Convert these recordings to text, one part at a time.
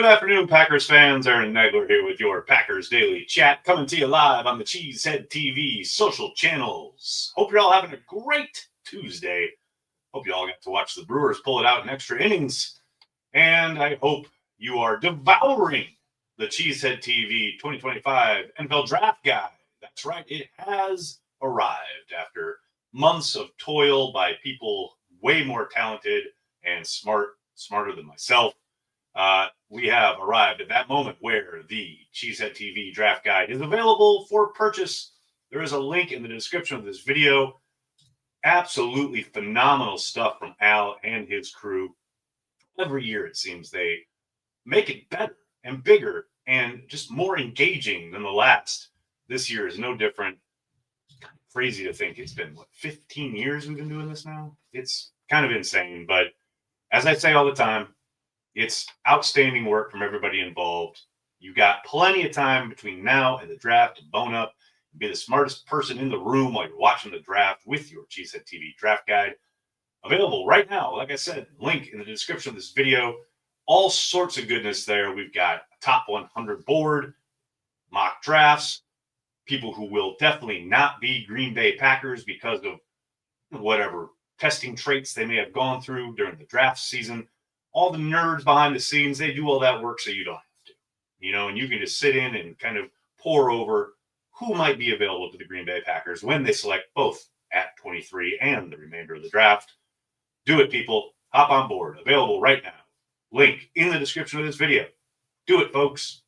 Good afternoon, Packers fans. Aaron Nagler here with your Packers Daily Chat, coming to you live on the Cheesehead TV social channels. Hope you're all having a great Tuesday. Hope you all got to watch the Brewers pull it out in extra innings. And I hope you are devouring the Cheesehead TV 2025 NFL Draft Guide. That's right, it has arrived after months of toil by people way more talented and smarter than myself. We have arrived at that moment where the Cheesehead TV Draft Guide is available for purchase. There is a link in the description of this video. Absolutely phenomenal stuff from Al and his crew. Every year, it seems, they make it better and bigger and just more engaging than the last. This year is no different. It's kind of crazy to think it's been, 15 years we've been doing this now? It's kind of insane, but as I say all the time, it's outstanding work from everybody involved. You got plenty of time between now and the draft to bone up and be the smartest person in the room while you're watching the draft with your Cheesehead TV Draft Guide. Available right now, like I said, link in the description of this video. All sorts of goodness there. We've got a top 100 board, mock drafts, people who will definitely not be Green Bay Packers because of whatever testing traits they may have gone through during the draft season. All the nerds behind the scenes, they do all that work so you don't have to, and you can just sit in and kind of pore over who might be available to the Green Bay Packers when they select both at 23 and the remainder of the draft. Do it, people. Hop on board. Available right now. Link in the description of this video. Do it, folks.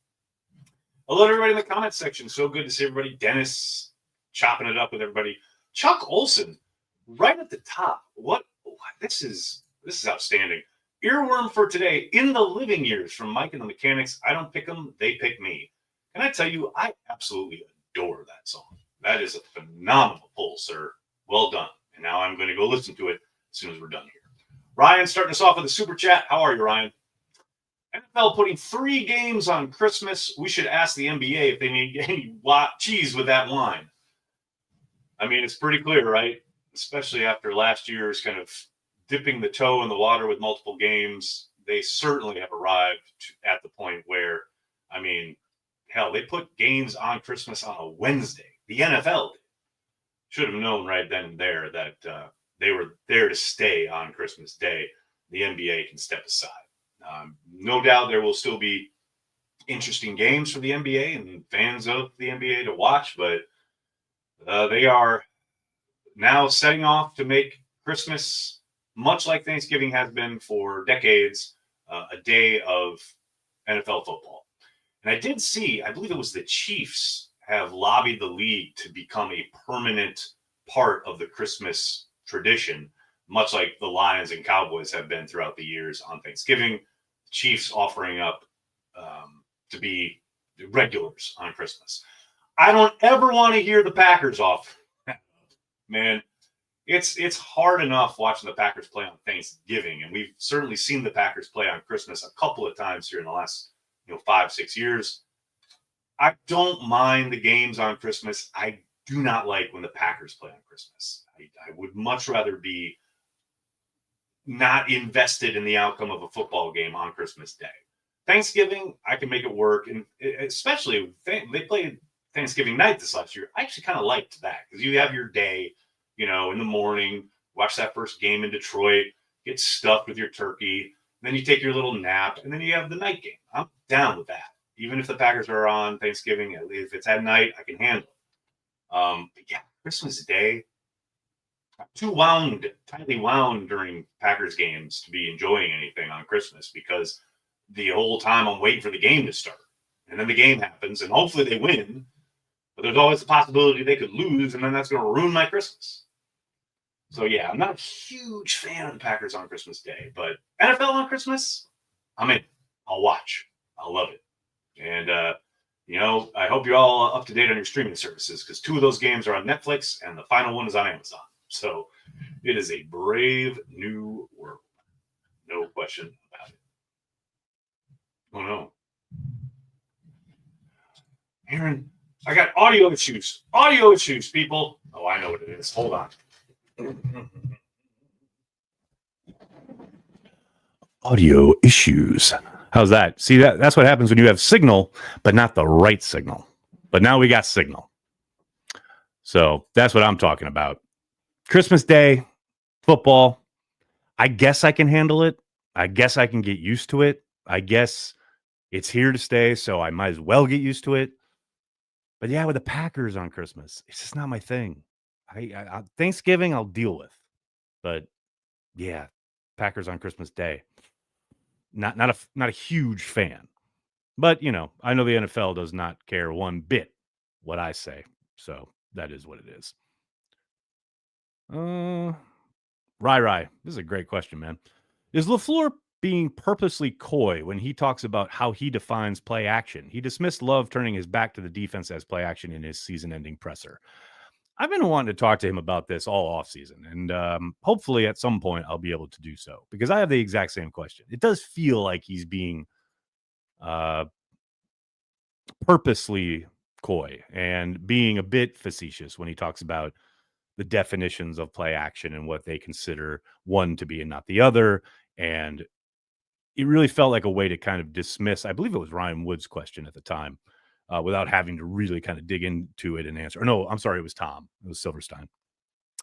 Hello to everybody in the comments section. So good to see everybody. Dennis chopping it up with everybody. Chuck Olson, right at the top. What? This is outstanding. Earworm for today, In the Living Years from Mike and the Mechanics. I don't pick them, they pick me. Can I tell you, I absolutely adore that song. That is a phenomenal pull, sir. Well done. And now I'm going to go listen to it as soon as we're done here. Ryan starting us off with a super chat. How are you, Ryan? NFL putting 3 games on Christmas. We should ask the NBA if they need any cheese with that wine. I mean, it's pretty clear, right? Especially after last year's kind of dipping the toe in the water with multiple games. They certainly have arrived at the point where, I mean, hell, they put games on Christmas on a Wednesday. The NFL did. Should have known right then and there that they were there to stay on Christmas Day. The NBA can step aside. No doubt there will still be interesting games for the NBA and fans of the NBA to watch, but they are now setting off to make Christmas, much like Thanksgiving has been for decades, a day of NFL football. And I did see, I believe it was the Chiefs have lobbied the league to become a permanent part of the Christmas tradition, much like the Lions and Cowboys have been throughout the years on Thanksgiving. The Chiefs offering up to be regulars on Christmas. I don't ever want to hear the Packers off. Man, it's hard enough watching the Packers play on Thanksgiving, and we've certainly seen the Packers play on Christmas a couple of times here in the last 5-6 years. I don't mind the games on Christmas. I do not like when the Packers play on Christmas. I would much rather be not invested in the outcome of a football game on Christmas Day. Thanksgiving, I can make it work, and especially they played Thanksgiving night this last year. I actually kind of liked that because you have your day, in the morning, watch that first game in Detroit, get stuffed with your turkey, then you take your little nap, and then you have the night game. I'm down with that. Even if the Packers are on Thanksgiving, if it's at night, I can handle it. But yeah, Christmas Day, I'm too tightly wound during Packers games to be enjoying anything on Christmas because the whole time I'm waiting for the game to start. And then the game happens, and hopefully they win. But there's always the possibility they could lose, and then that's going to ruin my Christmas. So, yeah, I'm not a huge fan of the Packers on Christmas Day. But NFL on Christmas, I'm in. I'll watch. I'll love it. And, I hope you're all up to date on your streaming services because 2 of those games are on Netflix, and the final one is on Amazon. So it is a brave new world. No question about it. Oh, no. Aaron, I got audio issues. Audio issues, people. Oh, I know what it is. Hold on. Audio issues. How's that? See, that's what happens when you have signal, but not the right signal. But now we got signal. So that's what I'm talking about. Christmas Day, football. I guess I can handle it. I guess I can get used to it. I guess it's here to stay, so I might as well get used to it. But yeah, with the Packers on Christmas, it's just not my thing. Thanksgiving I'll deal with, but yeah, Packers on Christmas Day, not a huge fan. But I know the NFL does not care one bit what I say, so that is what it is. Rai, this is a great question, man. Is LaFleur being purposely coy when he talks about how he defines play action? He dismissed Love turning his back to the defense as play action in his season-ending presser. I've been wanting to talk to him about this all offseason, and hopefully at some point I'll be able to do so, because I have the exact same question. It does feel like he's being purposely coy and being a bit facetious when he talks about the definitions of play action and what they consider one to be and not the other. And it really felt like a way to kind of dismiss, I believe it was Ryan Wood's question at the time, without having to really kind of dig into it and answer. Or no, I'm sorry, it was Tom. It was Silverstein.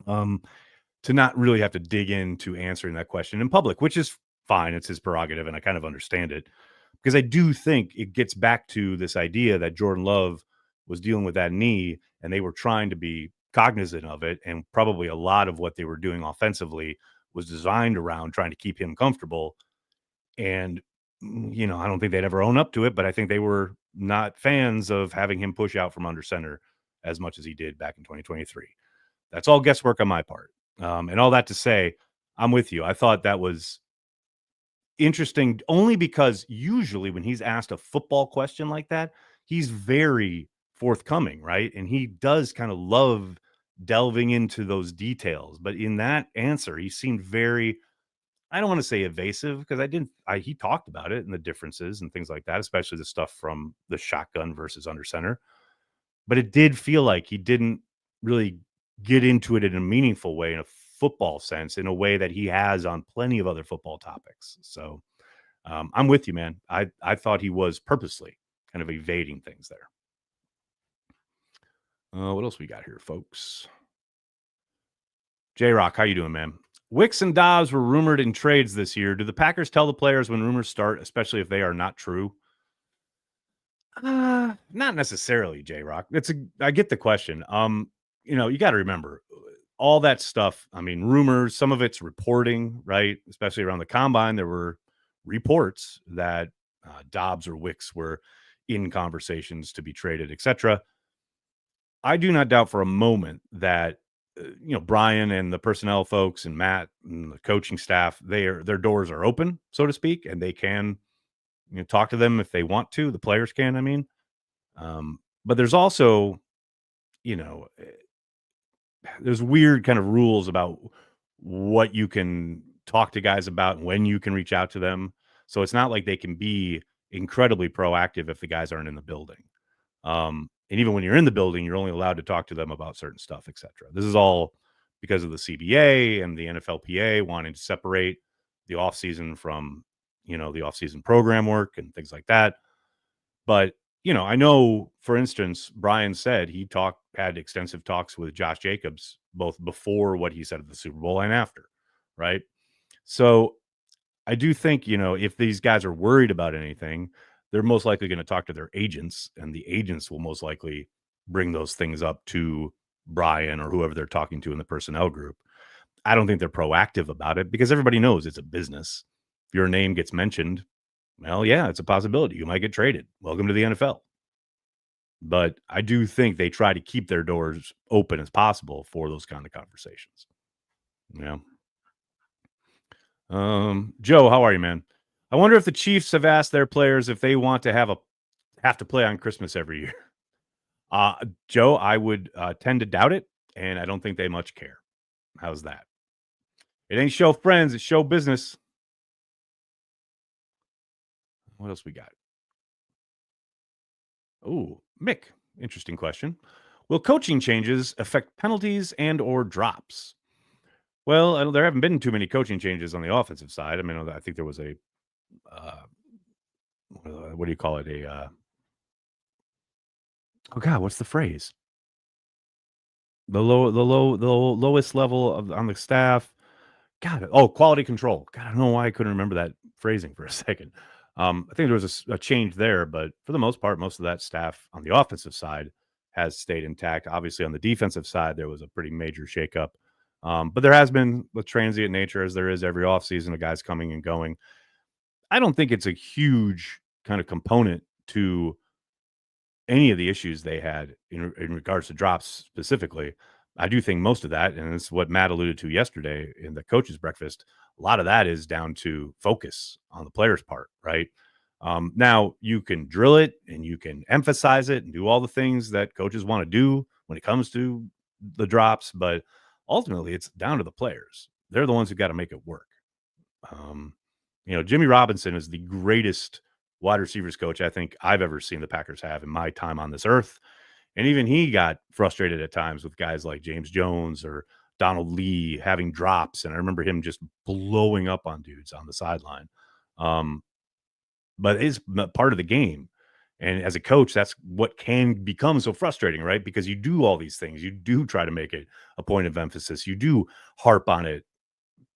To not really have to dig into answering that question in public, which is fine. It's his prerogative, and I kind of understand it, because I do think it gets back to this idea that Jordan Love was dealing with that knee, and they were trying to be cognizant of it, and probably a lot of what they were doing offensively was designed around trying to keep him comfortable. And I don't think they'd ever own up to it, but I think they were not fans of having him push out from under center as much as he did back in 2023. That's all guesswork on my part. And all that to say, I'm with you. I thought that was interesting only because usually when he's asked a football question like that, he's very forthcoming, right? And he does kind of love delving into those details. But in that answer, he seemed very, I don't want to say evasive, because he talked about it and the differences and things like that, especially the stuff from the shotgun versus under center. But it did feel like he didn't really get into it in a meaningful way, in a football sense, in a way that he has on plenty of other football topics. So I'm with you, man. I thought he was purposely kind of evading things there. What else we got here, folks? J-Rock, how you doing, man? Wicks and Dobbs were rumored in trades this year. Do the Packers tell the players when rumors start, especially if they are not true? Not necessarily, J-Rock. I get the question. You got to remember all that stuff. I mean, rumors, some of it's reporting, right? Especially around the combine, there were reports that Dobbs or Wicks were in conversations to be traded, etc. I do not doubt for a moment that Brian and the personnel folks and Matt and the coaching staff, their doors are open, so to speak, and they can talk to them if they want to. The players can, I mean. But there's also, there's weird kind of rules about what you can talk to guys about and when you can reach out to them. So it's not like they can be incredibly proactive if the guys aren't in the building. And even when you're in the building, you're only allowed to talk to them about certain stuff, etc. This is all because of the CBA and the NFLPA wanting to separate the offseason from, the offseason program work and things like that. But, I know, for instance, Brian said he had extensive talks with Josh Jacobs, both before what he said at the Super Bowl and after, right? So I do think, if these guys are worried about anything, they're most likely going to talk to their agents, and the agents will most likely bring those things up to Brian or whoever they're talking to in the personnel group. I don't think they're proactive about it because everybody knows it's a business. If your name gets mentioned, well, yeah, it's a possibility. You might get traded. Welcome to the NFL. But I do think they try to keep their doors open as possible for those kind of conversations. Yeah. Joe, how are you, man? I wonder if the Chiefs have asked their players if they want to have to play on Christmas every year. Joe, I would tend to doubt it, and I don't think they much care. How's that? It ain't show friends, it's show business. What else we got? Oh, Mick, interesting question. Will coaching changes affect penalties and or drops? Well, there haven't been too many coaching changes on the offensive side. I mean, I think there was a what do you call it? Oh God, what's the phrase? The lowest level of on the staff. God, oh, quality control. God, I don't know why I couldn't remember that phrasing for a second. I think there was a change there, but for the most part, most of that staff on the offensive side has stayed intact. Obviously, on the defensive side, there was a pretty major shakeup. But there has been the transient nature, as there is every offseason, of guys coming and going. I don't think it's a huge kind of component to any of the issues they had in regards to drops specifically. I do think most of that, and it's what Matt alluded to yesterday in the coaches' breakfast, a lot of that is down to focus on the player's part, right? Now, you can drill it and you can emphasize it and do all the things that coaches want to do when it comes to the drops, but ultimately it's down to the players. They're the ones who got to make it work. Um, Jimmy Robinson is the greatest wide receivers coach I think I've ever seen the Packers have in my time on this earth. And even he got frustrated at times with guys like James Jones or Donald Lee having drops. And I remember him just blowing up on dudes on the sideline. But it's part of the game. And as a coach, that's what can become so frustrating, right? Because you do all these things. You do try to make it a point of emphasis. You do harp on it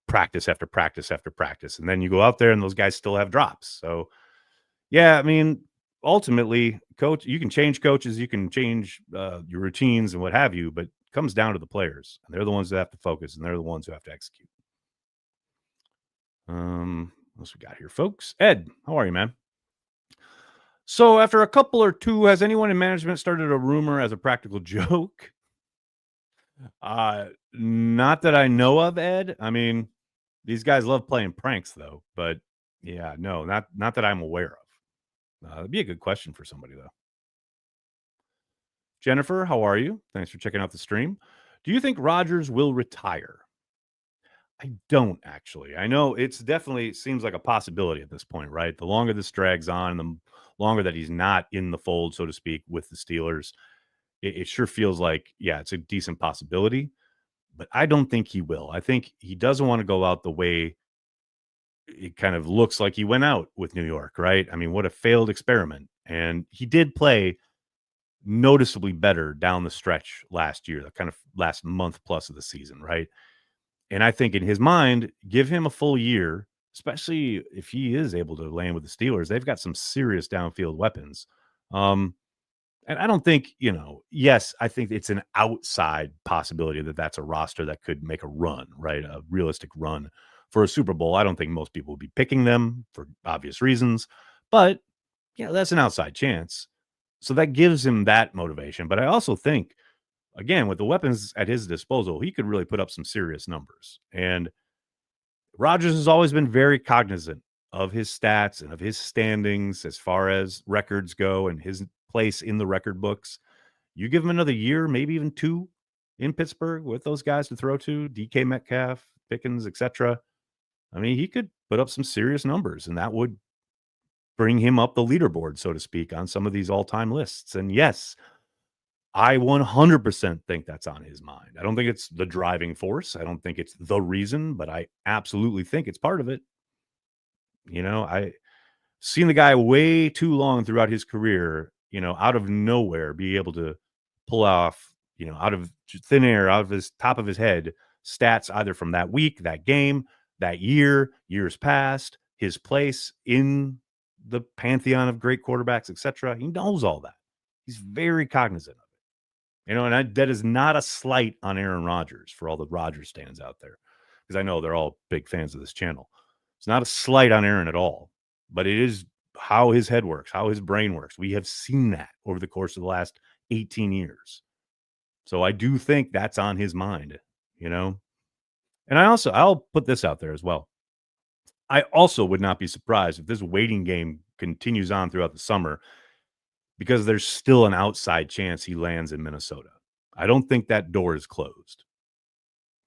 practice after practice after practice. And then you go out there and those guys still have drops. So, yeah, I mean, ultimately, coach, you can change coaches, you can change your routines and what have you, but it comes down to the players. And they're the ones that have to focus and they're the ones who have to execute. What else we got here, folks? Ed, how are you, man? So after a couple or two, has anyone in management started a rumor as a practical joke? Not that I know of, Ed. I mean, these guys love playing pranks, though. But yeah, no, not that I'm aware of. That'd be a good question for somebody, though. Jennifer, how are you? Thanks for checking out the stream. Do you think Rodgers will retire? I don't actually. I know it's definitely seems like a possibility at this point, right? The longer this drags on, the longer that he's not in the fold, so to speak, with the Steelers, it sure feels like, yeah, it's a decent possibility. But I don't think he will. I think he doesn't want to go out the way it kind of looks like he went out with New York, right? I mean, what a failed experiment. And he did play noticeably better down the stretch last year, the kind of last month plus of the season, right? And I think in his mind, give him a full year, especially if he is able to land with the Steelers. They've got some serious downfield weapons. And I don't think, yes, I think it's an outside possibility that that's a roster that could make a run, right? A realistic run for a Super Bowl. I don't think most people would be picking them for obvious reasons, but that's an outside chance. So that gives him that motivation. But I also think, again, with the weapons at his disposal, he could really put up some serious numbers. And Rodgers has always been very cognizant of his stats and of his standings as far as records go and his place in the record books. You give him another year, maybe even two in Pittsburgh with those guys to throw to, DK Metcalf, Pickens, etc. I mean, he could put up some serious numbers, and that would bring him up the leaderboard, so to speak, on some of these all-time lists. And yes, I 100% think that's on his mind. I don't think it's the driving force. I don't think it's the reason, but I absolutely think it's part of it. I seen the guy way too long throughout his career, out of nowhere, be able to pull off, out of thin air, out of his top of his head, stats either from that week, that game, that year, years past, his place in the pantheon of great quarterbacks, etc. He knows all that. He's very cognizant of it. And that is not a slight on Aaron Rodgers for all the Rodgers stands out there, because I know they're all big fans of this channel. It's not a slight on Aaron at all, but it is how his head works, how his brain works. We have seen that over the course of the last 18 years. So I do think that's on his mind, And I'll put this out there as well. I also would not be surprised if this waiting game continues on throughout the summer, because there's still an outside chance he lands in Minnesota. I don't think that door is closed.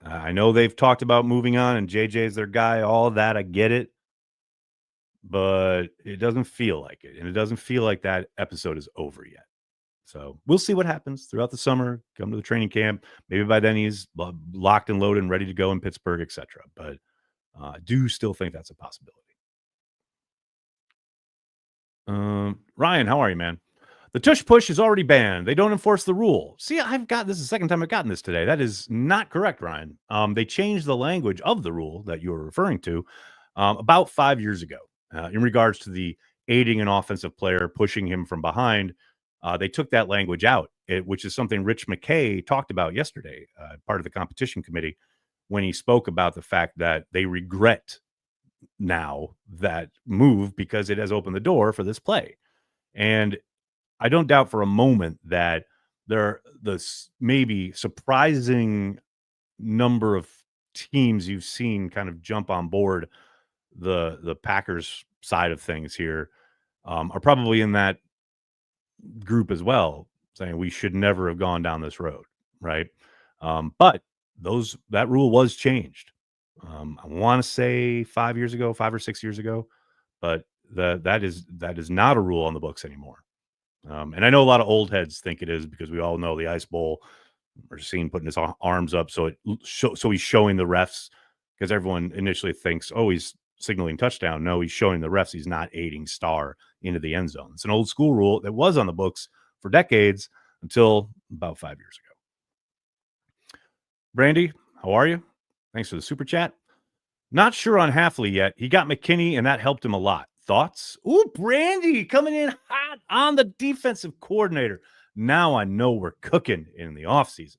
I know they've talked about moving on and JJ's their guy, all that. I get it. But it doesn't feel like it. And it doesn't feel like that episode is over yet. So we'll see what happens throughout the summer. Come to the training camp. Maybe by then he's locked and loaded and ready to go in Pittsburgh, etc. But I do still think that's a possibility. Ryan, how are you, man? The Tush push is already banned. They don't enforce the rule. See, this is the second time I've gotten this today. That is not correct, Ryan. They changed the language of the rule that you were referring to about 5 years ago in regards to the aiding an offensive player, pushing him from behind. They took that language out, which is something Rich McKay talked about yesterday, part of the competition committee, when he spoke about the fact that they regret now that move because it has opened the door for this play. And I don't doubt for a moment that maybe surprising number of teams you've seen kind of jump on board the Packers side of things here are probably in that group as well, saying we should never have gone down this road, right? But that rule was changed. I want to say 5 years ago, 5 or 6 years ago, but that is not a rule on the books anymore. And I know a lot of old heads think it is because we all know the Ice Bowl. We're seen putting his arms up, so he's showing the refs because everyone initially thinks, oh, he's signaling touchdown. No, he's showing the refs he's not aiding Star into the end zone. It's an old school rule that was on the books for decades until about 5 years ago. Brandy, how are you? Thanks for the super chat. Not sure on Halfley yet. He got McKinney, and that helped him a lot. Thoughts? Ooh, Brandy coming in hot on the defensive coordinator. Now I know we're cooking in the offseason.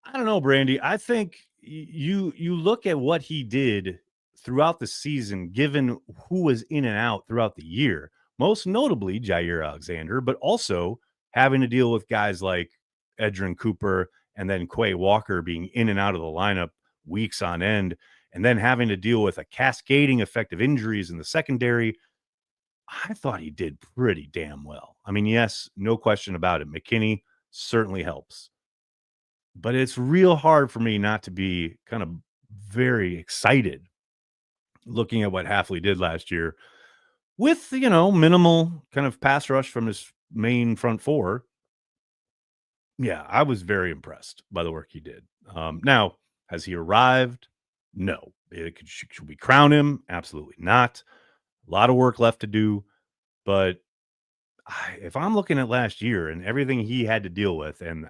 I don't know, Brandy. I think you look at what he did throughout the season, given who was in and out throughout the year, most notably Jair Alexander, but also having to deal with guys like Edgerrin Cooper and then Quay Walker being in and out of the lineup weeks on end, and then having to deal with a cascading effect of injuries in the secondary. I thought he did pretty damn well. I mean, yes, no question about it. McKinney certainly helps. But it's real hard for me not to be kind of very excited looking at what Halfley did last year with, minimal kind of pass rush from his main front four. Yeah, I was very impressed by the work he did. Now, has he arrived? No. Should we crown him? Absolutely not. A lot of work left to do. But if I'm looking at last year and everything he had to deal with, and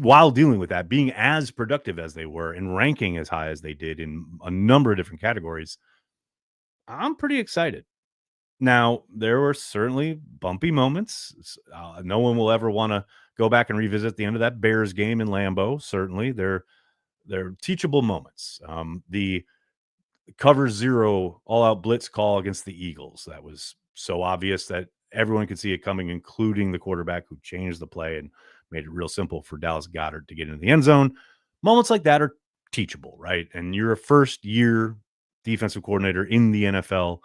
while dealing with that, being as productive as they were and ranking as high as they did in a number of different categories, I'm pretty excited. Now, there were certainly bumpy moments. No one will ever want to go back and revisit the end of that Bears game in Lambeau. Certainly, they're teachable moments. The cover zero all-out blitz call against the Eagles, that was so obvious that everyone could see it coming, including the quarterback who changed the play and made it real simple for Dallas Goedert to get into the end zone. Moments like that are teachable, right? And you're a first-year defensive coordinator in the NFL.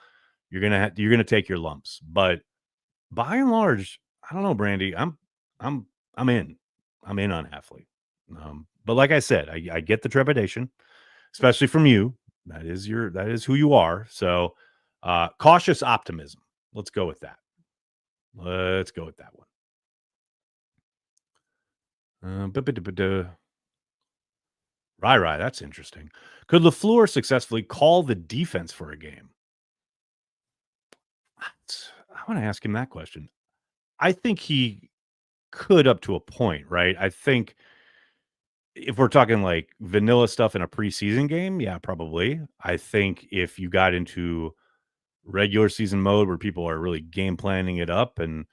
You're gonna take your lumps, but by and large, I don't know, Brandy. I'm in. I'm in on Halfley. But like I said, I get the trepidation, especially from you. That is who you are. So cautious optimism. Let's go with that. Let's go with that one. Right. That's interesting. Could LaFleur successfully call the defense for a game? I want to ask him that question. I think he could up to a point, right? I think if we're talking like vanilla stuff in a preseason game, yeah, probably. I think if you got into regular season mode where people are really game planning it up and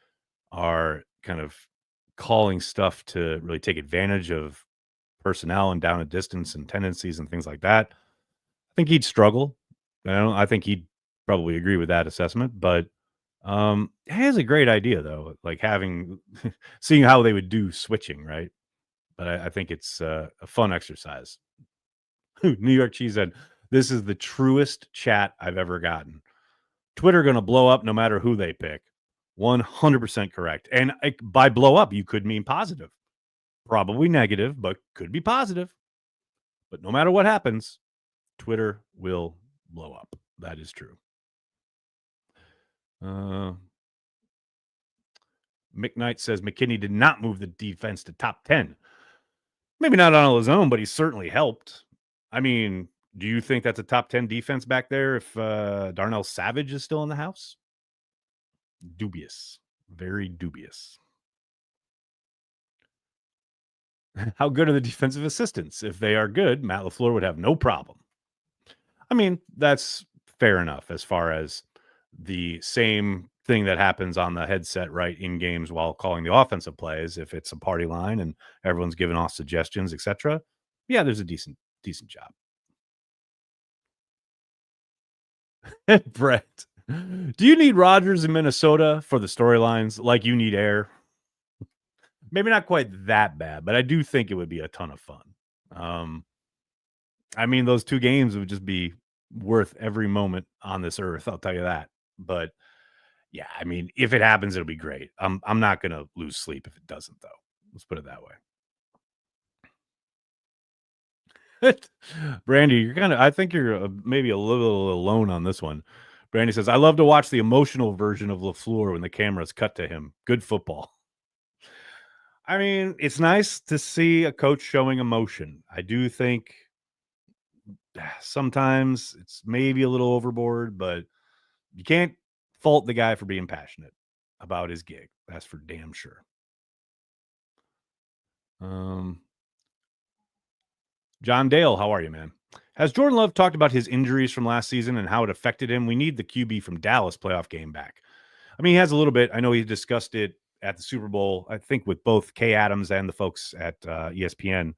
are kind of calling stuff to really take advantage of personnel and down a distance and tendencies and things like that, I think he'd struggle. I think he'd probably agree with that assessment, but it has a great idea though, like seeing how they would do switching, right? But I think it's a fun exercise. New York Cheese said, "This is the truest chat I've ever gotten. Twitter going to blow up no matter who they pick." 100% correct. And by blow up, you could mean positive. Probably negative, but could be positive. But no matter what happens, Twitter will blow up. That is true. McKnight says McKinney did not move the defense to top 10. Maybe not on his own, but he certainly helped. I mean, Do you think that's a top 10 defense back there if Darnell Savage is still in the house? Dubious. Very dubious. How good are the defensive assistants? If they are good, Matt LaFleur would have no problem. I mean, that's fair enough as far as the same thing that happens on the headset right in games while calling the offensive plays. If it's a party line and everyone's giving off suggestions, etc. Yeah, there's a decent job. Brett, do you need Rodgers in Minnesota for the storylines like you need air? Maybe not quite that bad, but I do think it would be a ton of fun. I mean, those 2 games would just be worth every moment on this earth. I'll tell you that. But yeah, I mean, if it happens, it'll be great. I'm not going to lose sleep if it doesn't, though. Let's put it that way. Brandy, you're I think you're maybe a little alone on this one. Brandy says, I love to watch the emotional version of LaFleur when the cameras cut to him. Good football. I mean, it's nice to see a coach showing emotion. I do think sometimes it's maybe a little overboard, but you can't fault the guy for being passionate about his gig. That's for damn sure. John Dale, how are you, man? Has Jordan Love talked about his injuries from last season and how it affected him? We need the QB from Dallas playoff game back. I mean, he has a little bit. I know he discussed it at the Super Bowl, I think with both Kay Adams and the folks at ESPN,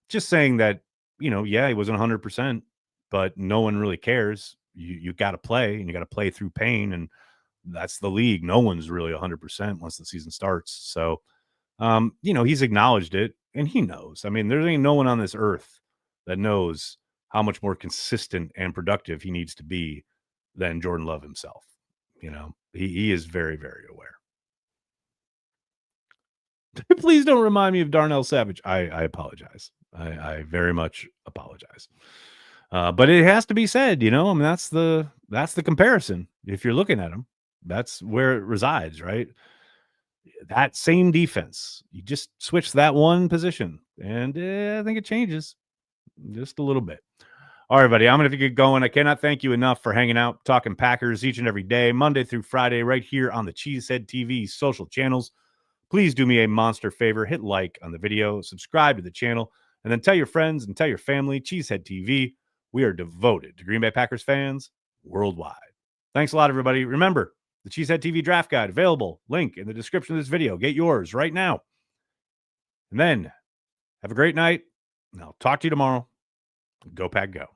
just saying that, yeah, he wasn't 100%, but no one really cares. You got to play, and you got to play through pain, and that's the league. No one's really 100% once the season starts. So, he's acknowledged it, and he knows. I mean, there ain't no one on this earth that knows how much more consistent and productive he needs to be than Jordan Love himself. He is very, very aware. Please don't remind me of Darnell Savage. I apologize. I very much apologize. But it has to be said, I mean, that's the comparison. If you're looking at him, that's where it resides, right? That same defense, you just switch that one position, and I think it changes just a little bit. All right, buddy, I'm going to get going. I cannot thank you enough for hanging out, talking Packers each and every day, Monday through Friday, right here on the Cheesehead TV social channels. Please do me a monster favor. Hit like on the video, subscribe to the channel, and then tell your friends and tell your family. Cheesehead TV, we are devoted to Green Bay Packers fans worldwide. Thanks a lot, everybody. Remember, the Cheesehead TV Draft Guide, available. Link in the description of this video. Get yours right now. And then have a great night, and I'll talk to you tomorrow. Go Pack Go.